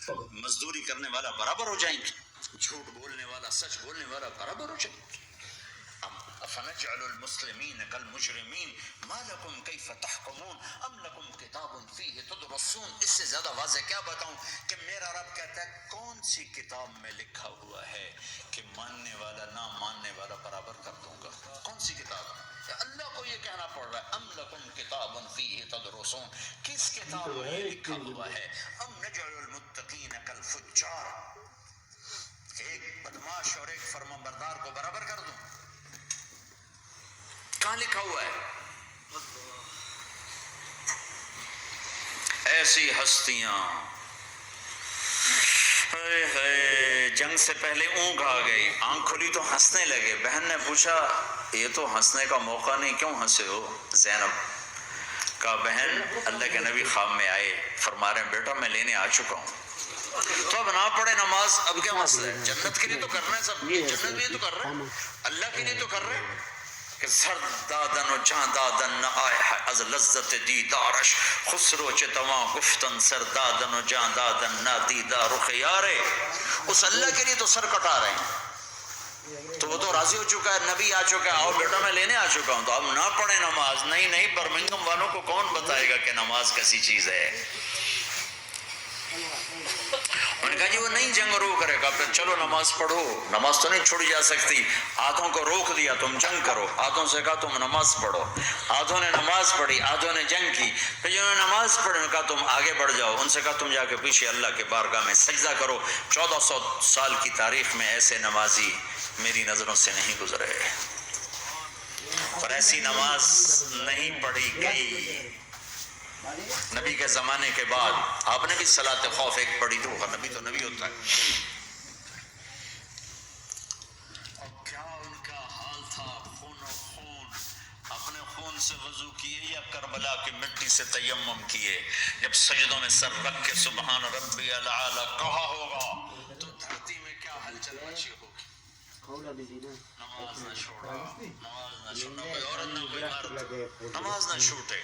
مزدوری کرنے والا برابر ہو جائیں گے، جھوٹ بولنے والا سچ بولنے والا برابر ہو جائیں گے۔ افنجعل المسلمین کالمجرمین ما لکم کیف تحکمون ام لکم کتاب فیہ تدرسون۔ اس سے زیادہ واضح کیا بتاؤں کہ میرا رب کہتا ہے کون سی کتاب میں لکھا ہوا ہے کہ ماننے والا نہ ماننے والا برابر کر دوں گا؟ کون سی کتاب؟ اللہ کو یہ کہنا پڑ رہا ہے ام لکم کتاب فیہ تدرسون، کس کتاب میں یہ لکھا ہوا ہے؟ ام نجعل المتقین کالفجار، ایک بدماش اور ایک فرمانبردار کو برابر کر دوں؟ کہاں لکھا ہوا ہے؟ ایسی ہستیاں، جنگ سے پہلے اونگ آ گئی، آنکھ کھلی تو ہنسنے لگے۔ بہن نے پوچھا یہ تو ہنسنے کا موقع نہیں، کیوں ہنسے ہو؟ زینب کہا بہن اللہ کے نبی خواب میں آئے، فرما رہے ہیں بیٹا میں لینے آ چکا ہوں، تو اب نہ پڑھے نماز، اب کیا مسئلہ ہے؟ جنت کے لیے تو کر رہے ہیں، سب جنت کے لیے تو کر رہے ہیں، اللہ کے لیے تو کر رہے ہیں کہ سر دادن و جان دادن نہ آئے از لذت دیدارش، خسرو چتواں گفتن سر دادن و جان دادن نہ دیدہ رخ یارے۔ اس اللہ کے لیے تو سر کٹا رہے ہیں، تو وہ تو راضی ہو چکا ہے، نبی آ چکا ہے، آؤ بیٹا میں لینے آ چکا ہوں، تو اب نہ پڑھے نماز۔ نہیں برمنگم والوں کو کون بتائے گا کہ نماز کیسی چیز ہے؟ انہوں نے کہا جی وہ نہیں جنگ روک کرے گا، پھر چلو نماز پڑھو، نماز تو نہیں چھوڑی جا سکتی۔ آدھوں کو روک دیا تم جنگ کرو، آدھوں سے کہا تم نماز پڑھو، آدھوں نے نماز پڑھی، آدھوں نے جنگ کی۔ پھر جنہوں نے نماز پڑھی انہوں نے کہا تم آگے بڑھ جاؤ، ان سے کہا تم جا کے پیچھے اللہ کے بارگاہ میں سجدہ کرو۔ 1400 سال کی تاریخ میں ایسے نمازی میری نظروں سے نہیں گزرے، اور ایسی نماز نہیں پڑھی گئی نبی کے زمانے کے بعد۔ آپ نے بھی صلاۃ خوف ایک پڑھی تو ہوگا، نبی تو نبی ہوتا ہے۔ اور کیا ان کا حال تھا، خون و خون، اپنے خون سے وضو کیے یا کربلا کی مٹی سے تیمم کیے؟ جب سجدوں میں سر رکھ کے سبحان ربی الاعلی کہا ہوگا تو دھرتی میں کیا ہلچل مچی ہوگی۔ نماز نہ چھوڑا، نماز نہ چھوڑنا، کوئی عورت نہ کوئی مرد، نماز نہ چھوٹے،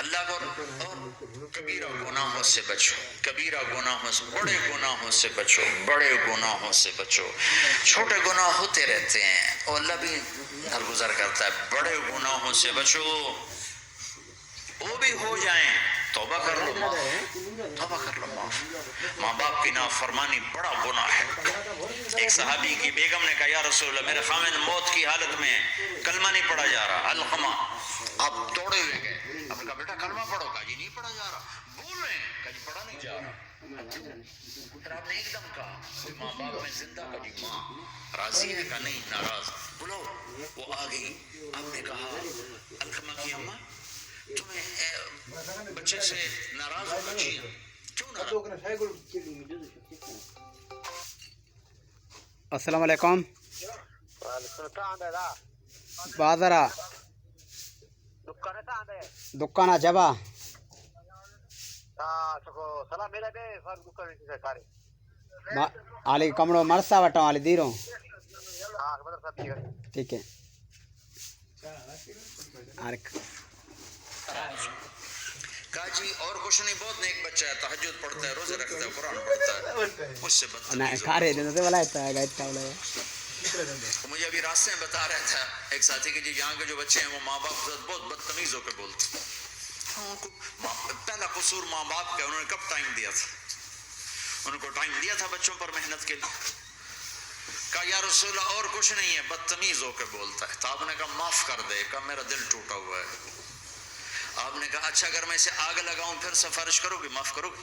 اللہ کو۔ اور کبیرہ گناہوں سے بچو، کبیرہ گناہوں سے، بڑے گناہوں سے بچو، بڑے گناہوں سے بچو۔ چھوٹے گناہ ہوتے رہتے ہیں اور اللہ بھی درگزر کرتا ہے، بڑے گناہوں سے بچو، وہ بھی ہو جائیں توبہ کر لو معاف، توبہ کر لو معاف۔ ماں باپ کی نافرمانی بڑا گناہ ہے۔ ایک صحابی کی بیگم نے کہا یا رسول اللہ میرے خاوند موت کی حالت میں کلمہ نہیں پڑھا جا رہا، علقمہ۔ آپ دوڑے ہوئے گئے، آپ نے کہا بیٹا کلمہ پڑھو، کہا جی نہیں پڑھا جا رہا، بول رہے ہیں، کہا جی پڑھا نہیں جا رہا۔ پھر آپ نے ایک دم کہا ماں باپ میں زندہ، کہا جی ماں راضی ہے، کہا نہیں ناراض، بلاؤ۔ وہ آ گئی، آپ نے کہا علقمہ کی اماں تمہیں بچے سے ناراض ہو بچی ہیں، کیوں ناراض؟ السلام علیکم بازارا دکانہ جبا آلی کمڑو مرسا وٹا آلی دیروں ٹھیک ہے۔ کہا جی اور کچھ نہیں، بہت نیک بچہ ہے، تہجد پڑھتا ہے، روزے رکھتا ہے، قرآن پڑھتا ہے، مجھ سے بدتمیز مجھے ابھی راستے میں بتا رہا تھا ایک ساتھی کہ جی یہاں کے جو بچے ہیں وہ ماں باپ سے بہت بدتمیز ہو کے بولتے ہیں۔ پہلا قصور ماں باپ کا، انہوں نے کب ٹائم دیا تھا؟ انہوں کو ٹائم دیا تھا بچوں پر محنت کے لیے؟ کہا یا رسول اللہ اور کچھ نہیں ہے، بدتمیز ہو کے بولتا ہے۔ تو آپ نے کہا معاف کر دے، کہا میرا دل ٹوٹا ہوا ہے۔ آپ نے کہا اچھا اگر میں اسے آگ لگاؤں پھر سفارش کرو گی، معاف کرو گی؟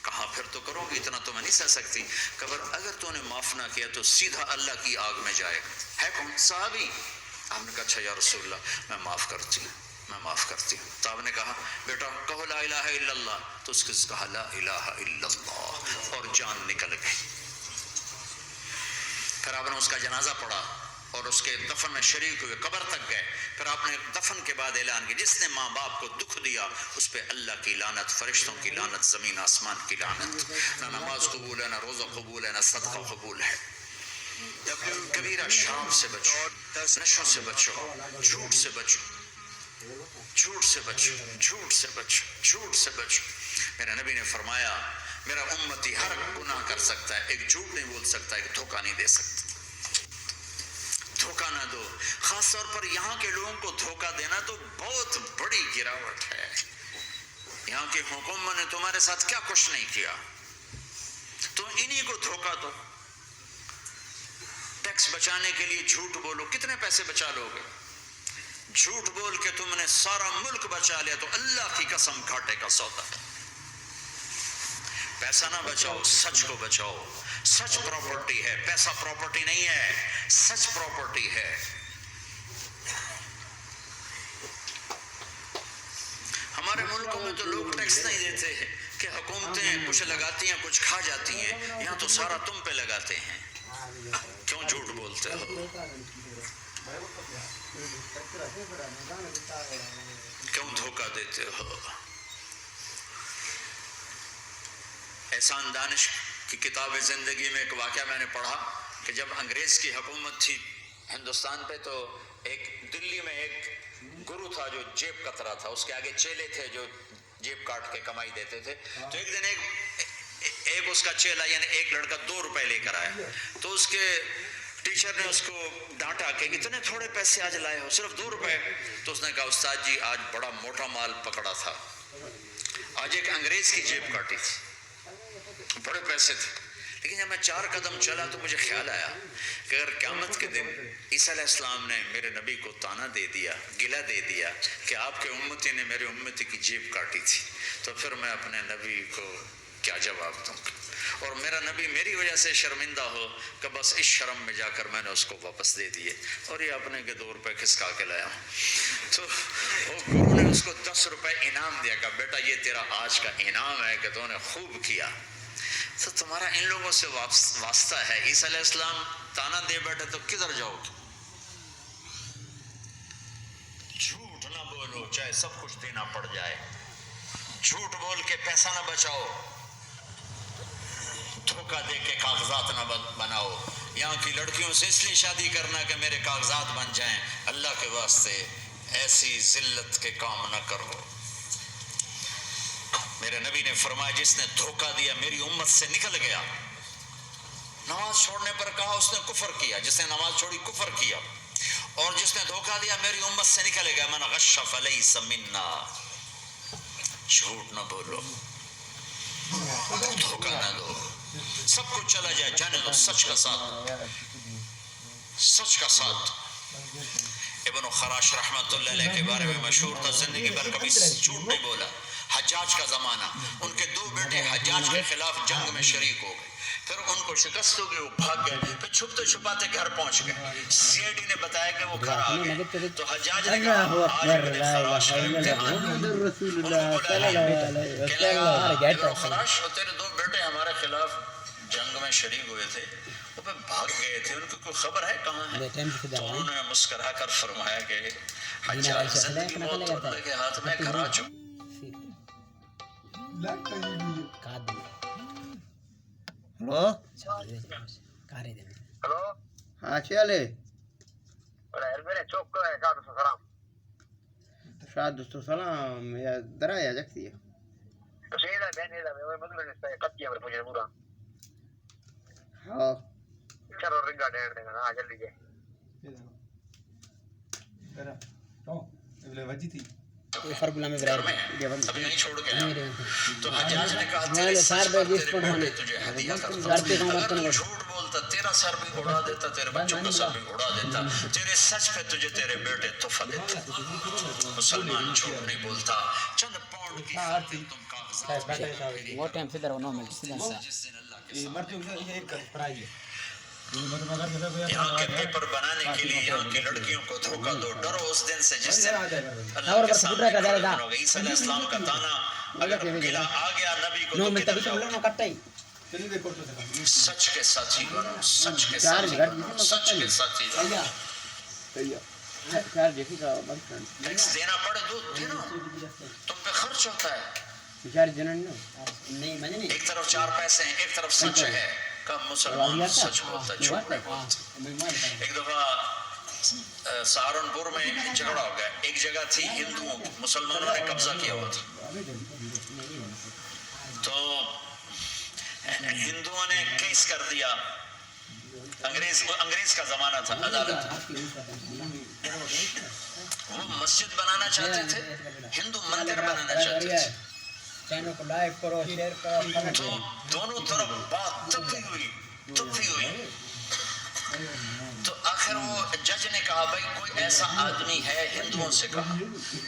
کہا پھر تو کرو گی، اتنا تو میں نہیں سہ سکتی۔ کہ اگر تو نے معاف نہ کیا تو سیدھا اللہ کی آگ میں جائے گا۔ ہے کون؟ صحابی۔ آپ نے کہا اچھا یا رسول اللہ میں معاف کرتی ہوں، میں معاف کرتی ہوں۔ تو آپ نے کہا بیٹا کہو لا الہ الا اللہ، تو اس نے کہا لا الہ الا اللہ، اور جان نکل گئی۔ پھر آپ نے اس کا جنازہ پڑھا اور اس کے دفن میں شریک ہوئے، قبر تک گئے۔ پھر آپ نے دفن کے بعد اعلان کیا جس نے ماں باپ کو دکھ دیا اس پہ اللہ کی لعنت، فرشتوں کی لعنت، زمین آسمان کی لعنت۔ نہ نماز قبول ہے، نہ روزہ قبول ہے، نہ صدقہ قبول ہے۔ کبیرہ شراب سے بچو، نشوں سے بچو، جھوٹ سے بچو، جھوٹ سے بچو، جھوٹ سے بچو، جھوٹ سے بچو۔ میرے نبی نے فرمایا میرا امتی ہر گناہ کر سکتا ہے، ایک جھوٹ نہیں بول سکتا، ایک دھوکہ نہیں دے سکتا۔ دھوکہ نہ دو، خاص طور پر یہاں کے لوگوں کو دھوکہ دینا تو بہت بڑی گراوٹ ہے۔ یہاں کی حکومت نے تمہارے ساتھ کیا کچھ نہیں کیا، تم انہی کو دھوکہ دو۔ ٹیکس بچانے کے لیے جھوٹ بولو، کتنے پیسے بچا لو گے؟ جھوٹ بول کے تم نے سارا ملک بچا لیا تو اللہ کی قسم گھاٹے کا سودا۔ پیسہ نہ بچاؤ، سچ کو بچاؤ۔ سچ پراپرٹی ہے، پیسہ پراپرٹی نہیں ہے، سچ پراپرٹی ہے۔ ہمارے ملکوں میں تو لوگ ٹیکس نہیں دیتے ہیں کہ حکومتیں کچھ لگاتی ہیں کچھ کھا جاتی ہیں، یہاں تو سارا تم پہ لگاتے ہیں۔ کیوں جھوٹ بولتے ہو؟ کیوں دھوکہ دیتے ہو؟ احسان دانش کی کتاب زندگی میں ایک واقعہ میں نے پڑھا کہ جب انگریز کی حکومت تھی ہندوستان پہ تو ایک دلی میں ایک گرو تھا جو جیب کترا تھا، اس کے آگے چیلے تھے جو جیب کاٹ کے کمائی دیتے تھے۔ تو ایک دن ایک اس کا چیلا یعنی ایک لڑکا 2 روپے لے کر آیا، تو اس کے ٹیچر نے اس کو ڈانٹا کہ اتنے تھوڑے پیسے آج لائے ہو، صرف 2 روپے۔ تو اس نے کہا استاد جی آج بڑا موٹا مال پکڑا تھا، آج ایک انگریز کی جیب کاٹی تھی، بڑے پیسے تھے۔ لیکن جب میں 4 قدم چلا تو مجھے خیال آیا کہ اگر قیامت کے دن عیسیٰ علیہ السلام نے میرے نبی کو تانا دے دیا، گلہ دے دیا کہ آپ کے امتی نے میرے امتی کی جیب کاٹی تھی، تو پھر میں اپنے نبی کو کیا جواب دوں؟ اور میرا نبی میری وجہ سے شرمندہ ہو کہ بس اس شرم میں جا کر میں نے اس کو واپس دے دیے، اور یہ اپنے کے 2 روپے کھسکا کے لایا ہوں۔ تو وہ گرو نے اس کو 10 روپے انعام دیا کہ بیٹا یہ تیرا آج کا انعام ہے کہ تو نے خوب کیا۔ تو تمہارا ان لوگوں سے واسطہ ہے، عیسیٰ علیہ السلام تانا دے بیٹھے تو کدھر جاؤ گے؟ جھوٹ نہ بولو چاہے سب کچھ دینا پڑ جائے، جھوٹ بول کے پیسہ نہ بچاؤ، دھوکہ دے کے کاغذات نہ بناؤ۔ یہاں کی لڑکیوں سے اس لیے شادی کرنا کہ میرے کاغذات بن جائیں، اللہ کے واسطے ایسی ذلت کے کام نہ کرو۔ میرے نبی نے فرمایا جس نے دھوکہ دیا میری امت سے نکل گیا۔ نماز چھوڑنے پر کہا اس نے کفر کیا، جس نے نماز چھوڑی کفر کیا، اور جس نے دھوکہ دیا میری امت سے نکل گیا۔ من غش فلیس منا، جھوٹ نہ بولو، دھوکہ نہ دو، سب کچھ چلا جائے جانے دو، سچ کا ساتھ، سچ کا ساتھ۔ ابن خراش رحمت اللہ علیہ کے بارے میں مشہور تھا، زندگی بھر کبھی جھوٹ نہیں بولا۔ حجاج کا زمانہ، ان کے 2 بیٹے حجاج کے خلاف جنگ میں شریک ہو گئے، پھر ان کو شکست ہو گئی، وہ بھاگ گئے، پھر چھپتے چھپاتے گھر پہنچ گئے۔ سی آئی ڈی نے بتایا کہ وہ گھر آ گئے، تو حجاج نے کہا آج ابن خراش کا امتحان، ان کو بلایا ابن خراش اور تیرے 2 بیٹے ہمارے خلاف جنگ میں شریک ہوئے تھے، وہ پہ بھاگ گئے تھے، ان کو کوئی خبر ہے کہاں ہے؟ تو انہوں نے مسکرا کر فرمایا کہ حجاج زندگی موت تو اللہ کے ہاتھ میں، گھر آ چکا۔ ہلو ہلو ہاں چلے چوک ہے سلام شاید دوستو سلام یا درایا جکتی ہے سیدھا بہنے دا میں مطلب ہے کتیا پر پوجے پورا ہاں چلو رنگا ڈین دے نا جلدی جے کرا تو اگلے وجی تھی یہ فربلا میں برائے ابھی نہیں چھوڑ گیا۔ تو حجاج نے کہا تیرے سر پر تیرے بیٹے تجھے ہدیہ کرتا، اگر تو جھوٹ بولتا تیرا سر بھی اڑا دیتا، تیرے بچوں کا سر بھی اڑا دیتا، تیرے سچ پہ تجھے تیرے بیٹے تحفہ دیتے۔ مسلمان جھوٹ نہیں بولتا، چند پاؤنڈ کی خاطر تم کاغذات وہ ٹائم سے در نو مل سیدھا سا جس دن اللہ کے یہ مرتے ہوئے ایک پڑھائی ہے یہاں کے پیپر بنانے کے لیے یہاں کی لڑکیوں کو دھوکہ دو، ڈرو اس دن سے جس دن اللہ کے سامنے کھڑے بنو گے۔ عیسیٰ علیہ السلام کا تانا اگر گلا آ گیا نبی کو تو کدھر جاؤ گے؟ سچ کے ساتھی بنو، سچ کے ساتھی بنو، سچ کے ساتھی بنو۔ ٹیکس دینا پڑے دو دینا، تم پہ خرچ ہوتا ہے۔ ایک طرف 4 پیسے ہیں، ایک طرف سچ ہے، کہ مسلمان سچ بولتا ہے، جھوٹ نہیں بولتا۔ ایک دفعہ سہارنپور میں جھگڑا ہو گیا، ایک جگہ تھی ہندوؤں کی، مسلمانوں نے قبضہ کیا ہوا تھا، تو ہندوؤں نے کیس کر دیا، انگریز کا زمانہ تھا، عدالت، وہ مسجد بنانا چاہتے تھے، ہندو مندر بنانا چاہتے تھے، تو دونوں طرف بات تپی ہوئی، تو آخر وہ جج نے کہا بھائی کوئی ایسا آدمی ہے، ہندوؤں سے کہا،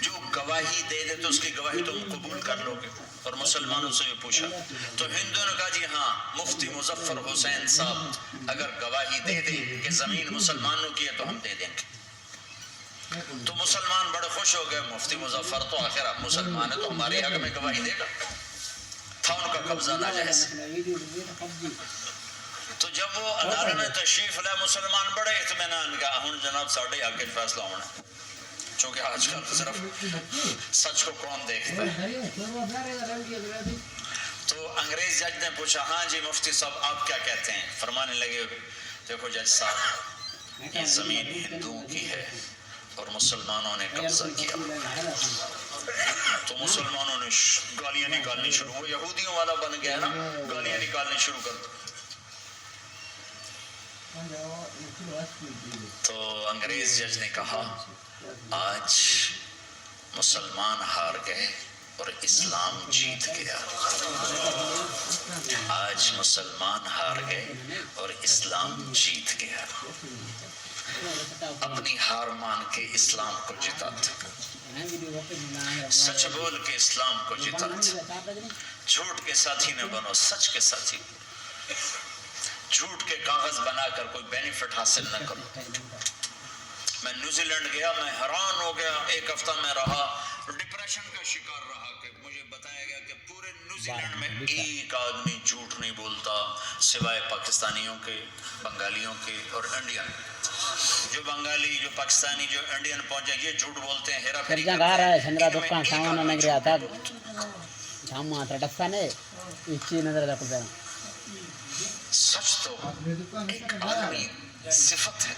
جو گواہی دے دے تو اس کی گواہی تم قبول کر لو گے، اور مسلمانوں سے بھی پوچھا، تو ہندوؤں نے کہا جی ہاں، مفتی مظفر حسین صاحب اگر گواہی دے دے کہ زمین مسلمانوں کی ہے تو ہم دے دیں گے، تو مسلمان بڑے خوش ہو گئے، مفتی مظفر تو آخر اب مسلمان ہے تو ہمارے حق میں گواہی دے گا، تھا ان کا قبضہ ناجائز۔ تو جب وہ عدالت میں تشریف لائے، مسلمان بڑے اطمینان کا ہوں جناب ساڑھے آگے فیصلہ ہونا ہے، چونکہ آج کل صرف سچ کو کون دیکھتا ہے۔ تو انگریز جج نے پوچھا ہاں جی مفتی صاحب آپ کیا کہتے ہیں؟ فرمانے لگے دیکھو جج صاحب، یہ زمین ہندوؤں کی ہے اور مسلمانوں نے قبضہ کیا، تو مسلمانوں نے گالیاں نکالنی شروع، وہ یہودیوں والا بن گیا نا، گالیاں نکالنی شروع کر دی۔ تو انگریز جج نے کہا آج مسلمان ہار گئے اور اسلام جیت گیا، آج مسلمان ہار گئے اور اسلام جیت گیا، اپنی ہار مان کے اسلام کو جتاتے، سچ بول کے اسلام کو جتاتے، جھوٹ کے ساتھی نہ بنو، سچ کے ساتھی، جھوٹ کے کاغذ بنا کر کوئی بینیفٹ حاصل نہ کرو۔ میں نیوزی لینڈ گیا، میں حیران ہو گیا، ایک ہفتہ میں رہا، ڈپریشن کا شکار رہا کہ مجھے بتایا گیا کہ پورے نیوزی لینڈ میں ایک آدمی جھوٹ نہیں بولتا سوائے پاکستانیوں کے، بنگالیوں کے اور انڈین۔ جو بنگالی، جو پاکستانی، جو انڈین پہنچے یہ جھوٹ بولتے ہیں، ہیرا پھیری کرتے ہیں۔ سچ تو ایک عالمی صفت ہے،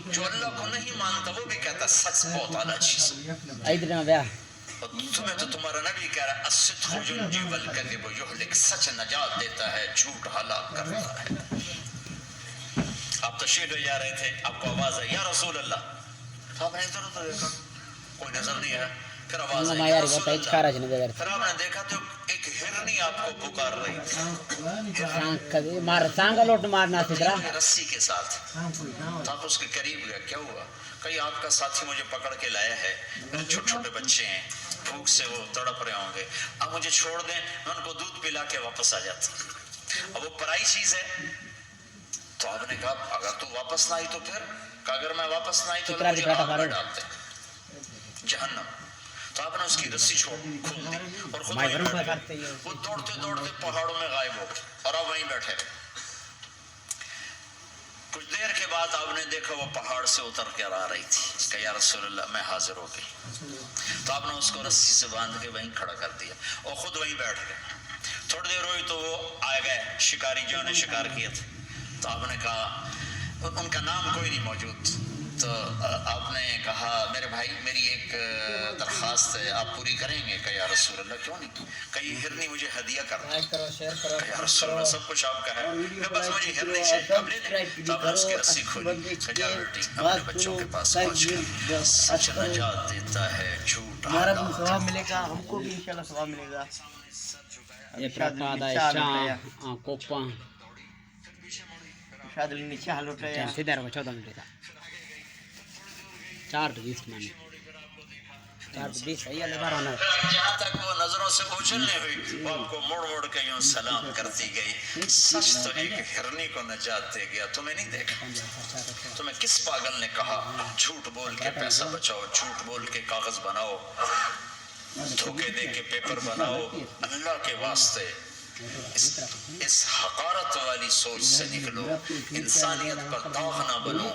جو اللہ کو نہیں مانتا وہ بھی کہتا سچ بہت اعلیٰ چیز ہے، اور تمہیں تو تمہارا نبی کہہ رہا ہے الصدق ینجی والکذب یہلک، سچ نجات دیتا ہے، جھوٹ ہلاک کرتا ہے۔ آپ تشریف لے جا رہے تھے، آپ کو آواز آئی یا رسول اللہ، تو آپ نے ادھر ادھر دیکھا، کوئی نظر نہیں آیا، پھر آواز آئی یا رسول اللہ، پھر آپ نے دیکھا تو ایک ہرنی آپ کو پکار رہی تھی، رسی کے ساتھ، تو آپ اس کے قریب گئے، کیا ہوا؟ کئی آپ کا ساتھی مجھے پکڑ کے لایا ہے، میرے چھوٹے چھوٹے بچے ہیں، بھوک سے وہ تڑپ رہے ہوں گے، آپ مجھے چھوڑ دیں، میں ان کو دودھ پلا کے واپس آ جاتا۔ اب وہ پرائی چیز ہے، تو آپ نے کہا اگر تو واپس نہ آئی تو پھر، کہ اگر میں واپس نہ آئی تو مجھے آگ میں ڈالتے جہنم۔ تو آپ نے اس کی رسی کھول دی اور خود وہیں بیٹھ گئے، وہ دوڑتے دوڑتے پہاڑوں میں غائب ہو گئے اور آپ وہیں بیٹھے رہے۔ کچھ دیر کے بعد آپ نے دیکھا وہ پہاڑ سے اتر کر آ رہی تھی، کہ یا رسول اللہ میں حاضر ہو گئی، تو آپ نے اس کو رسی سے باندھ کے وہیں کھڑا کر دیا اور خود وہیں بیٹھ گئے۔ تھوڑی دیر ہوئی تو وہ آ گئے شکاری جو نے شکار کیا تھا، تو آپ نے کہا، ان کا نام کوئی نہیں موجود، تو آپ نے کہا میرے بھائی میری ایک درخواست ہے، آپ پوری کریں گے؟ کہ یا رسول اللہ کیوں نہیں، کہ یہ ہرنی مجھے ہدیہ کرنا، کہ یا رسول اللہ سب کچھ آپ کا ہے، کہ بس مجھے ہرنی چاہیے، آپ لے لیں۔ تو آپ نے اس کی رسی کھولی، کہ جا بیٹی اپنے بچوں کے پاس پہنچ گئی، سچ نجات دیتا ہے، جھوٹ ثواب ملے گا، ہم کو بھی انشاءاللہ ثواب ملے گا۔ یہ پرکادا شاہ کوپا شاید نیچے حل اٹھ رہے ہیں، سیدھا رہو 14 منٹ کا 4:20 میں 4:20 صحیح ہے، لبا رہنا ہے۔ جہاں تک وہ نظروں سے اوجھلنے ہوئی، وہ آپ کو مڑ مڑ کے یوں سلام کرتی گئی، سچ تو ایک ہرنی کو نجات دے گیا، تمہیں نہیں دیکھا، تمہیں کس پاگل نے کہا جھوٹ بول کے پیسہ بچاؤ، جھوٹ بول کے کاغذ بناؤ، دھوکے دے کے پیپر بناؤ؟ اللہ کے واسطے اس حقارت والی سوچ سے نکلو، انسانیت پر داغ نہ بنو،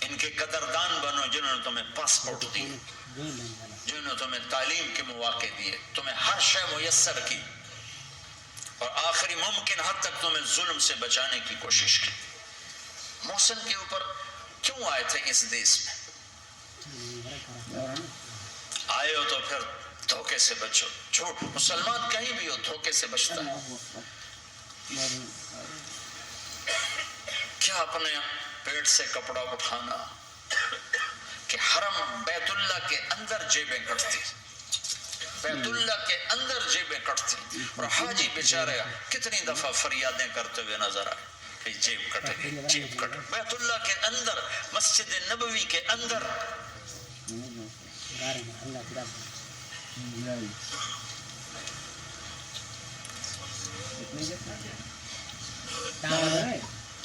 ان کے قدردان بنو جنہوں نے تمہیں پاسپورٹ دی، جنہوں نے تمہیں تعلیم کے مواقع دیے، تمہیں ہر شے میسر کی، اور آخری ممکن حد تک تمہیں ظلم سے بچانے کی کوشش کی۔ محسن کے اوپر کیوں آئے تھے اس دیس میں؟ آئے ہو تو پھر دھوکے سے بچو. جھوٹ مسلمان کہیں بھی ہو دھوکے سے بچتا ہے. کیا اپنے پیٹ سے کپڑا اٹھانا کہ حرم بیت اللہ کے اندر جیبیں کٹتی, بیت اللہ کے اندر جیبیں کٹتی, اور حاجی بیچارہ کتنی دفعہ فریادیں کرتے ہوئے نظر آئے کہ جیب کٹے گی, جیب کٹے. بیت اللہ کے اندر, مسجد نبوی کے اندر.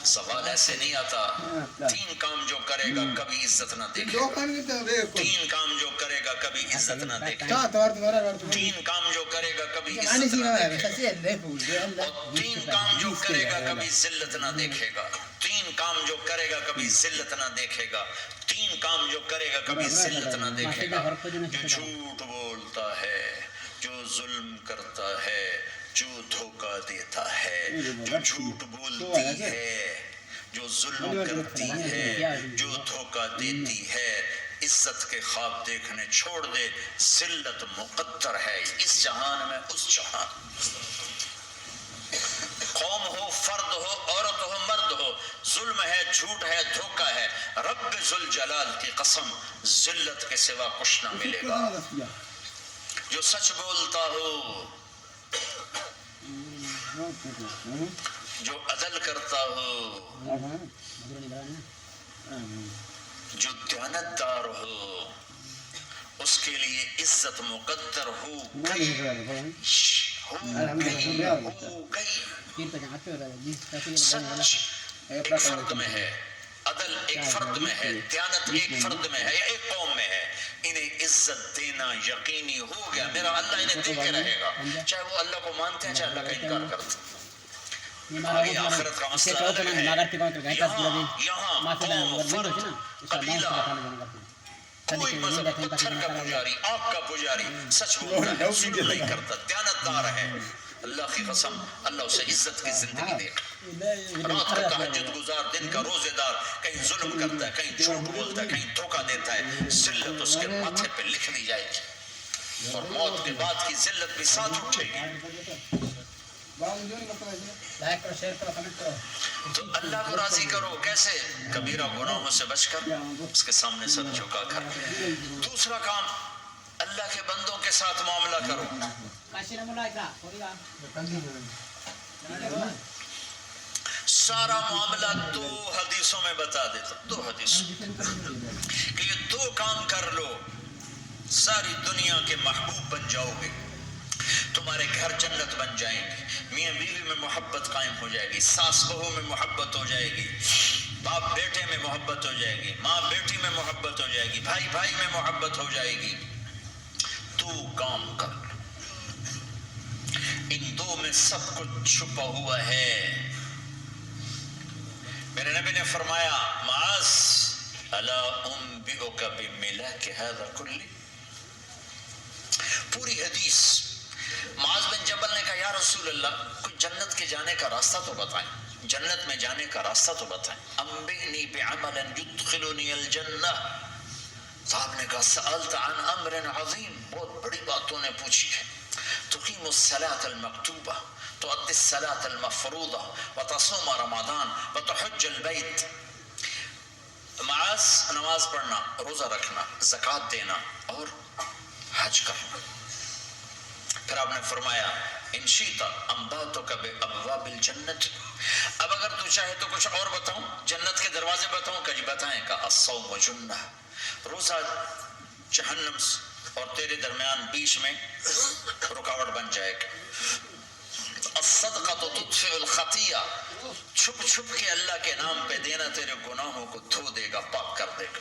سوال ایسے نہیں آتا. 3 کام جو کرے گا کبھی عزت نہ دیکھے گا. 3 کام جو کرے گا کبھی عزت نہ دیکھے گا. 3 کام جو کرے گا کبھی عزت نہ دیکھے گا. 3 کام جو کرے گا کبھی ذلت نہ دیکھے گا. 3 کام جو کرے گا کبھی ذلت نہ دیکھے گا. 3 کام جو کرے گا کبھی ذلت نہ دیکھے گا. جو جھوٹ بولتا ہے, جو ظلم کرتا ہے, جو دھوکہ دیتا ہے, جو جھوٹ بولتی ہے, جو ظلم کرتی ہے, جو دھوکہ دیتی ہے, عزت کے خواب دیکھنے چھوڑ دے. ذلت مقدر ہے اس جہان میں اس جہان. قوم ہو, فرد ہو, عورت ہو, مرد ہو, ظلم ہے, جھوٹ ہے, دھوکہ ہے, رب ذوالجلال کی قسم ذلت کے سوا کچھ نہ ملے گا. جو سچ بولتا ہو, جو عدل کرتا ہو, جو دیانتدار ہو, اس کے لیے عزت مقدر ہو گئی, ہو گئی. سچ ایک فرد میں ہے, عدل ایک فرد میں ہے, دیانت ایک فرد میں ہے یا ایک قوم میں ہے. انہیں عزت دینا یقینی ہو گیا. میرا اللہ انہیں دے کے رہے گا, چاہے وہ اللہ کو مانتے ہیں چاہے اللہ کا انکار کرتے ہیں. آگے آخرت کا مسئلہ الگ ہے. یہاں قوم, فرد, قبیلہ, کوئی مذہب, پتھر کا پجاری, آگ کا پجاری, سچ بولتا ہے, ظلم نہیں کرتا, دیانتدار ہے. اللہ کی قسم اللہ اسے عزت کی زندگی دے گا. رات کا تہجد گزار, دن کا روزے دار, کہیں ظلم کرتا ہے, کہیں جھوٹ بولتا ہے, کہیں دھوکہ دیتا ہے, ذلت اس کے ماتھے پہ لکھ دی جائے گی, اور موت کے بعد کی ذلت بھی ساتھ اٹھے گی. تو اللہ کو راضی کرو کیسے؟ کبیرہ گناہوں سے بچ کر, اس کے سامنے سر جھکا کر. دوسرا کام, اللہ کے بندوں کے ساتھ معاملہ کرو. سارا معاملہ 2 حدیثوں میں بتا دیتا, 2 حدیثوں کہ یہ 2 کام کر لو, ساری دنیا کے محبوب بن جاؤ گے, تمہارے گھر جنت بن جائیں گے, میاں بیوی میں محبت قائم ہو جائے گی, ساس بہو میں محبت ہو جائے گی, باپ بیٹے میں محبت ہو جائے گی, ماں بیٹی میں محبت ہو جائے گی, بھائی بھائی میں محبت ہو جائے گی. 2 کام کر لو, ان 2 میں سب کچھ چھپا ہوا ہے. میرے نبی نے فرمایا, معاذ الا انبئک بملاک ھذا کلہ. پوری حدیث. معاذ بن جبل نے کہا یا رسول اللہ کچھ جنت کے جانے کا راستہ تو بتائیں, جنت میں جانے کا راستہ تو بتائیں. انبئنی بعمل یدخلنی الجنہ. صاحب نے کہا سألت عن امر عظیم, بہت بڑی باتوں نے پوچھی ہے. تقیم الصلاة المکتوبہ, تؤدی الصلاة المفروضہ, وتصوم رمضان, وتحج البیت. معاذ نماز پڑھنا, روزہ رکھنا, زکوٰۃ دینا اور حج کرنا. پھر آپ نے فرمایا ان شئت انبأتک بابواب الجنت. اب اگر تو چاہے تو کچھ اور بتاؤں, جنت کے دروازے بتاؤں؟ کہ جی بتائیں. کہ الصوم جنہ, روزہ جہنم اور تیرے درمیان بیچ میں رکاوٹ بن جائے گا. الصدقہ تطفئ الخطیہ, چھپ چھپ کے اللہ کے نام پہ دینا تیرے گناہوں کو دھو دے گا, پاک کر دے گا.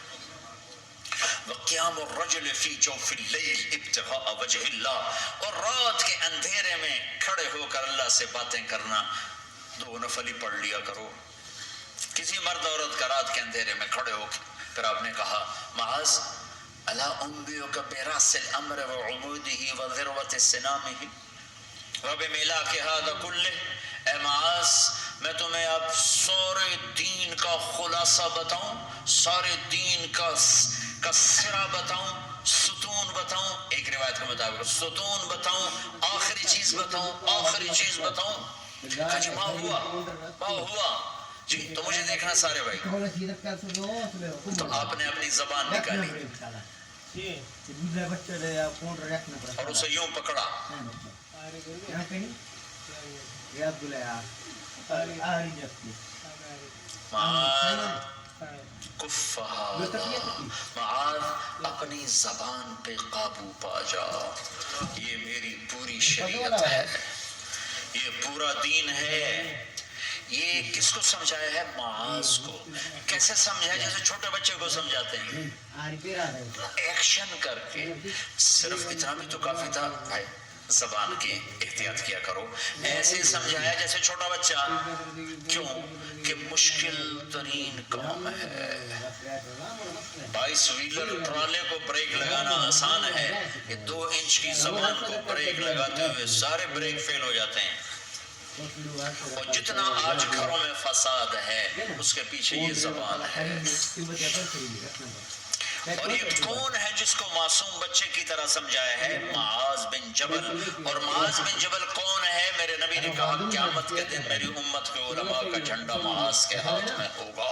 وقیام الرجل فی جوف اللیل ابتغاء وجہ اللہ, اور رات کے اندھیرے میں کھڑے ہو کر اللہ سے باتیں کرنا. 2 نفل ہی پڑھ لیا کرو, کسی مرد عورت کا رات کے اندھیرے میں کھڑے ہو کے. پھر آپ نے کہا معاذ الا انبئک براس الامر وعمودہ وذروۃ سنامہ وبملاک ھذا کلہ. اے معاذ میں تمہیں اب سارے دین کا خلاصہ بتاؤں, سارے دین کا سرا بتاؤں, ستون بتاؤں. ایک روایت کے مطابق ستون بتاؤں، آخری چیز بتاؤں، آخری چیز بتاؤں؟ کہا جی ماں ہوا جی تو مجھے دیکھنا سارے بھائی، تو آپ نے اپنی زبان نکالی اور اسے یوں پکڑا، معاذ اپنی زبان پہ قابو پا جا، یہ میری پوری شریعت ہے، یہ پورا دین ہے۔ یہ کس کو سمجھایا ہے؟ معاذ کو۔ کیسے سمجھایا؟ جیسے چھوٹے بچے کو سمجھاتے ہیں، ایکشن کر کے۔ صرف اتنا بھی تو کافی تھا بھائی، زبان کی احتیاط کیا کرو۔ ایسے سمجھایا جیسے چھوٹا بچہ، کیوں کہ مشکل ترین کام ہے۔ 22 ویلر ٹرالے کو بریک لگانا آسان ہے، یہ 2 انچ کی زبان کو بریک لگاتے ہوئے سارے بریک فیل ہو جاتے ہیں۔ اور جتنا آج گھروں میں فساد ہے اس کے پیچھے یہ زبان ہے۔ اور یہ کون ہے جس کو معصوم بچے کی طرح سمجھایا ہے؟ معاذ بن جبل۔ اور معاذ بن جبل کون ہے؟ میرے نبی نے کہا قیامت کے دن میری امت کے علماء کا جھنڈا معاذ کے ہاتھ میں ہوگا۔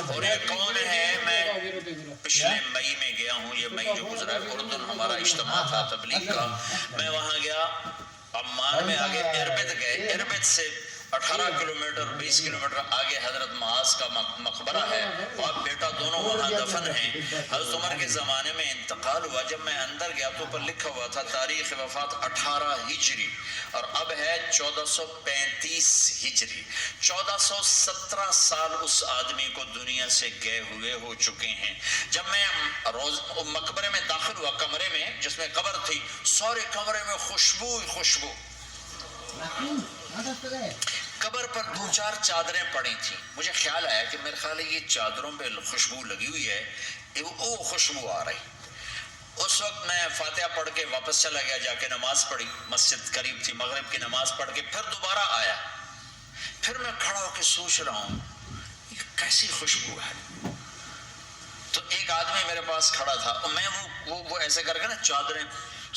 اور یہ کون ہے؟ میں پچھلے مئی میں گیا ہوں، یہ مئی جو گزرا ہے، اردن ہمارا اجتماع تھا تبلیغ کا، میں وہاں گیا، عمان میں آگے اربد گئے، اربد سے 18 کلومیٹر 20 کلومیٹر آگے حضرت معاذ کا مقبرہ ہے، باپ بیٹا دونوں وہاں دفن ہیں۔ حضرت عمر کے زمانے میں انتقال ہوا، جب میں اندر گیا تو پر لکھا ہوا تھا تاریخ وفات 18 ہجری اور اب ہے 1435 ہجری۔ 1417 سال اس آدمی کو دنیا سے گئے ہوئے ہو چکے ہیں۔ جب میں مقبرے میں داخل ہوا، کمرے میں جس میں قبر تھی، سارے کمرے میں خوشبو ہی خوشبو، قبر پر 2-4 چادریں پڑی تھیں۔ مجھے خیال آیا کہ میرے خیال ہے یہ چادروں پہ خوشبو لگی ہوئی ہے، وہ خوشبو آ رہی۔ اس وقت میں فاتحہ پڑھ کے واپس چلا گیا، جا کے نماز پڑھی، مسجد قریب تھی، مغرب کی نماز پڑھ کے پھر دوبارہ آیا، پھر میں کھڑا ہو کے سوچ رہا ہوں یہ کیسی خوشبو ہے۔ تو ایک آدمی میرے پاس کھڑا تھا، اور میں وہ ایسے کر کے نا چادریں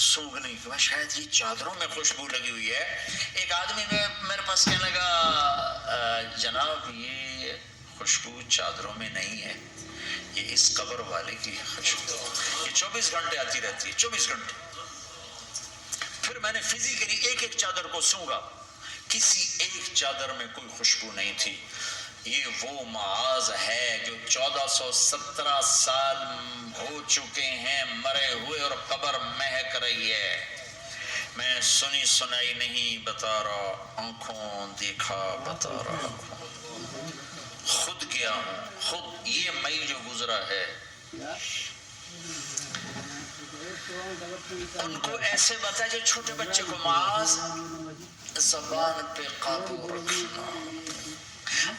سونگنے کی، میں شاید یہ چادروں میں خوشبو لگی ہوئی ہے۔ ایک آدمی میرے پاس کہنے لگا جناب یہ خوشبو چادروں میں نہیں ہے، یہ اس قبر والے کی خوشبو، یہ 24 گھنٹے آتی رہتی ہے، 24 گھنٹے۔ پھر میں نے فزیکلی ایک چادر کو سونگا، کسی ایک چادر میں کوئی خوشبو نہیں تھی۔ یہ وہ معاذ ہے جو 1417 سال ہو چکے ہیں مرے ہوئے اور قبر مہک رہی ہے۔ میں سنی سنائی نہیں بتا رہا، آنکھوں دیکھا بتا رہا ہوں، خود گیا ہوں، خود یہ مئی جو گزرا ہے۔ ان کو ایسے بتایا جو چھوٹے بچے کو، معاذ زبان پہ قابو رکھنا۔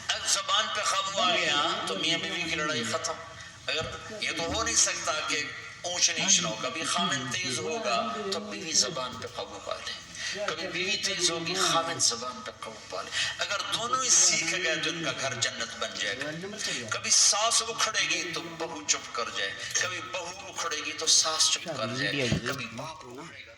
اگر زبان پہ قابو آ گیا تو میاں بیوی کی لڑائی ختم۔ اگر یہ تو ہو نہیں سکتا کہ اونچ نیچ نہ ہو، کبھی خامن تیز ہوگا تو بیوی زبان پہ قابو پا لے، کبھی بیوی تیز ہوگی خامن زبان پہ قابو پا لے۔ اگر دونوں ہی سیکھ گئے تو ان کا گھر جنت بن جائے گا۔ کبھی ساس اکھڑے گی تو بہو چپ کر جائے، کبھی بہو اکھڑے گی تو ساس چپ کر جائے، کبھی باپ اکھڑے گا